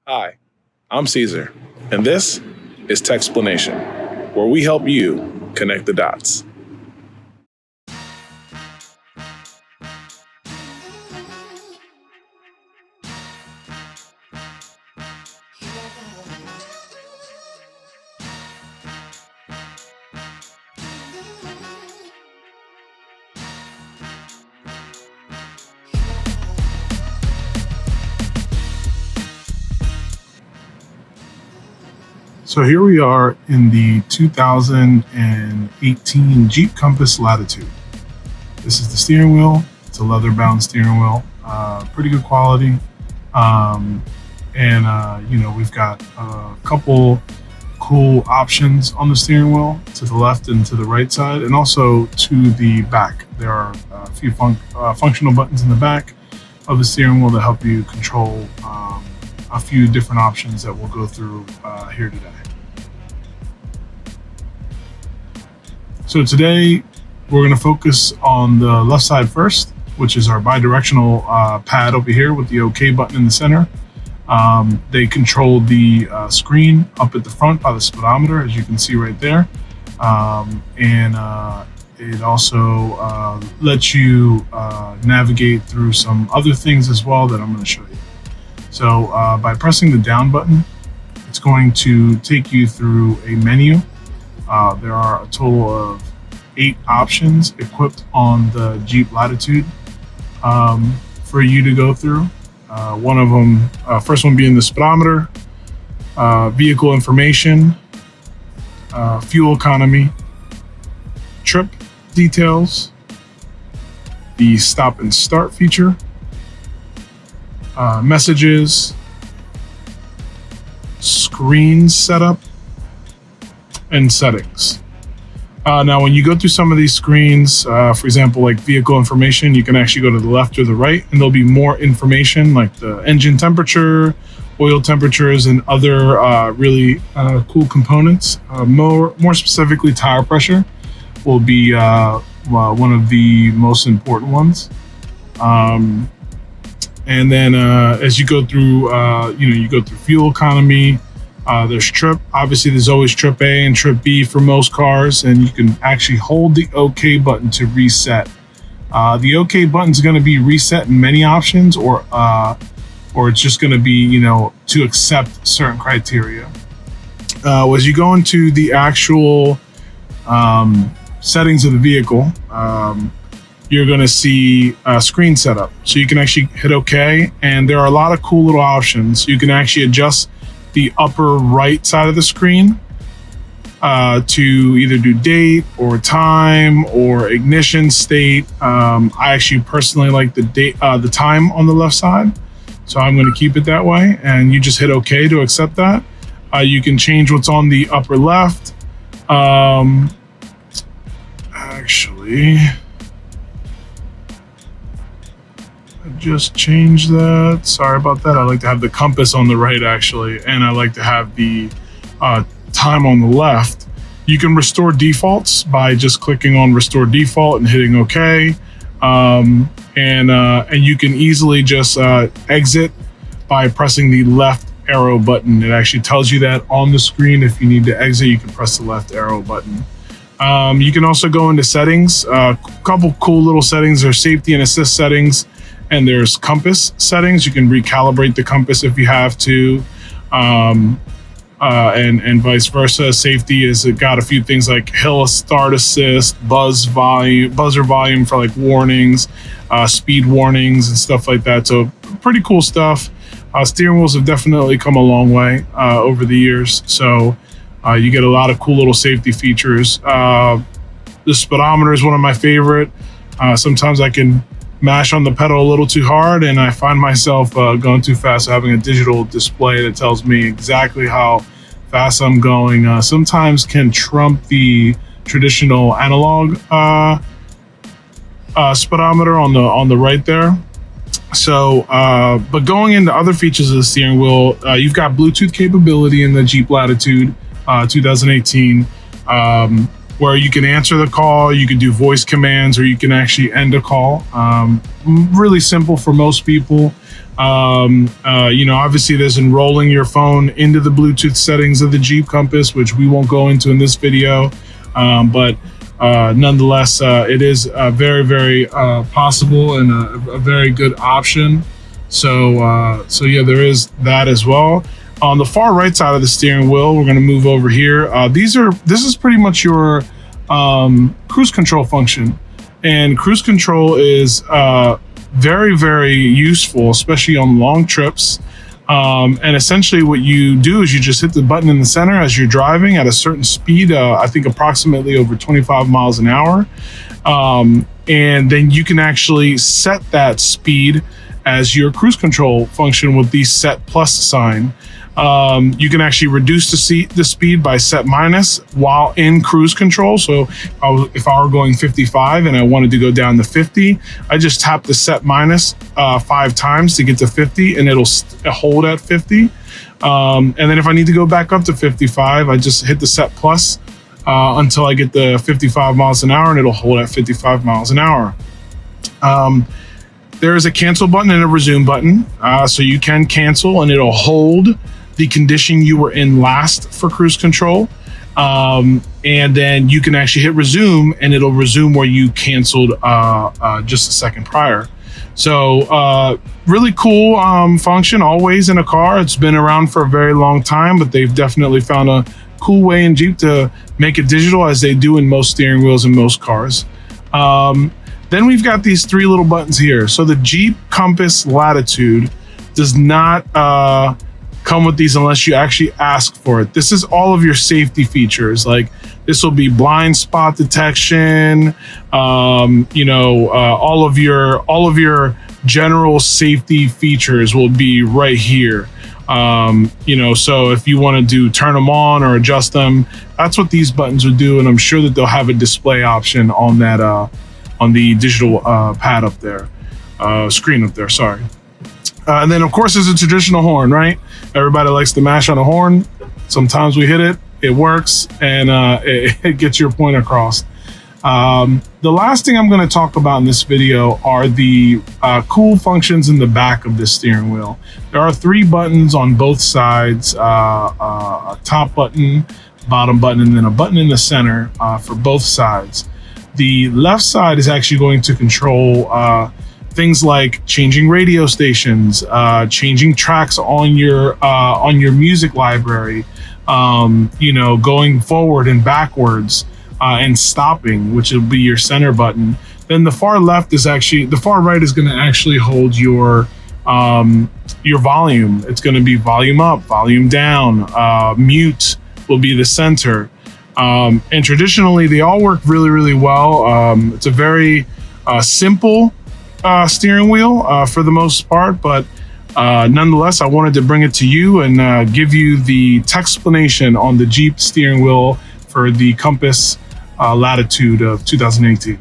Hi, I'm Caesar, and this is TechXplanation, where we help you connect the dots. So here we are in the 2018 Jeep Compass Latitude. This is the steering wheel. It's a leather-bound steering wheel, pretty good quality. We've got a couple cool options on the steering wheel to the left and to the right side, and also to the back. There are a few functional buttons in the back of the steering wheel that help you control a few different options that we'll go through here today. So today we're going to focus on the left side first, which is our bi-directional pad over here with the OK button in the center. They control the screen up at the front by the speedometer, as you can see right there. It also lets you navigate through some other things as well that I'm going to show you. So by pressing the down button, it's going to take you through a menu. There are a total of 8 options equipped on the Jeep Latitude for you to go through. One of them, first one being the speedometer, vehicle information, fuel economy, trip details, the stop and start feature, messages, screen setup, and settings. Now, when you go through some of these screens, for example, like vehicle information, you can actually go to the left or the right, and there'll be more information like the engine temperature, oil temperatures, and other really cool components. More specifically, tire pressure will be one of the most important ones. And then as you go through, you go through fuel economy. There's trip. Obviously, there's always trip A and trip B for most cars, and you can actually hold the OK button to reset. The OK button is going to be reset in many options, or it's just going to be, to accept certain criteria. As you go into the actual settings of the vehicle, you're going to see screen setup. So you can actually hit OK, and there are a lot of cool little options. You can actually adjust the upper right side of the screen to either do date or time or ignition state. I actually personally like the time on the left side, so I'm going to keep it that way. And you just hit OK to accept that. You can change what's on the upper left. Actually, just change that. Sorry about that. I like to have the compass on the right, actually, and I like to have the time on the left. You can restore defaults by just clicking on restore default and hitting OK. And you can easily just exit by pressing the left arrow button. It actually tells you that on the screen. If you need to exit, you can press the left arrow button. You can also go into settings. A couple cool little settings. There's safety and assist settings, and there's compass settings. You can recalibrate the compass if you have to, and vice versa. Safety has got a few things like hill start assist, buzzer volume for like warnings, speed warnings and stuff like that. So pretty cool stuff. Steering wheels have definitely come a long way over the years. So you get a lot of cool little safety features. The speedometer is one of my favorite. Sometimes I can mash on the pedal a little too hard and I find myself going too fast. So having a digital display that tells me exactly how fast I'm going sometimes can trump the traditional analog speedometer on the right there. So, but going into other features of the steering wheel, you've got Bluetooth capability in the Jeep Latitude 2018. Where you can answer the call, you can do voice commands, or you can actually end a call. Really simple for most people. Obviously there's enrolling your phone into the Bluetooth settings of the Jeep Compass, which we won't go into in this video. But nonetheless, it is very, very possible and a very good option. So yeah, there is that as well. On the far right side of the steering wheel, we're going to move over here. This is pretty much your cruise control function, and cruise control is very, very useful, especially on long trips. And essentially what you do is you just hit the button in the center as you're driving at a certain speed, I think approximately over 25 miles an hour. And then you can actually set that speed as your cruise control function with the set plus sign. You can actually reduce the speed by set minus while in cruise control. So if I were going 55 and I wanted to go down to 50, I just tap the set minus 5 times to get to 50, and it'll hold at 50. And then if I need to go back up to 55, I just hit the set plus until I get the 55 miles an hour, and it'll hold at 55 miles an hour. There is a cancel button and a resume button. So you can cancel and it'll hold the condition you were in last for cruise control. And then you can actually hit resume and it'll resume where you canceled just a second prior. So really cool function, always in a car. It's been around for a very long time, but they've definitely found a cool way in Jeep to make it digital, as they do in most steering wheels in most cars. Then we've got these 3 little buttons here. So the Jeep Compass Latitude does not come with these unless you actually ask for it. This is all of your safety features. Like this will be blind spot detection, all of your general safety features will be right here. So if you want to turn them on or adjust them, that's what these buttons would do. And I'm sure that they'll have a display option on that on the digital pad up there, screen up there, sorry. And then of course there's a traditional horn, right? Everybody likes to mash on a horn. Sometimes we hit it, it works, and it gets your point across. The last thing I'm going to talk about in this video are the cool functions in the back of this steering wheel. There are 3 buttons on both sides, a top button, bottom button, and then a button in the center for both sides. The left side is actually going to control things like changing radio stations, changing tracks on your music library, going forward and backwards, and stopping, which will be your center button. Then the far right is going to actually hold your volume. It's going to be volume up, volume down, mute will be the center. And traditionally, they all work really, really well. It's a very simple steering wheel for the most part, but nonetheless, I wanted to bring it to you and give you the TechXplanation on the Jeep steering wheel for the Compass Latitude of 2018.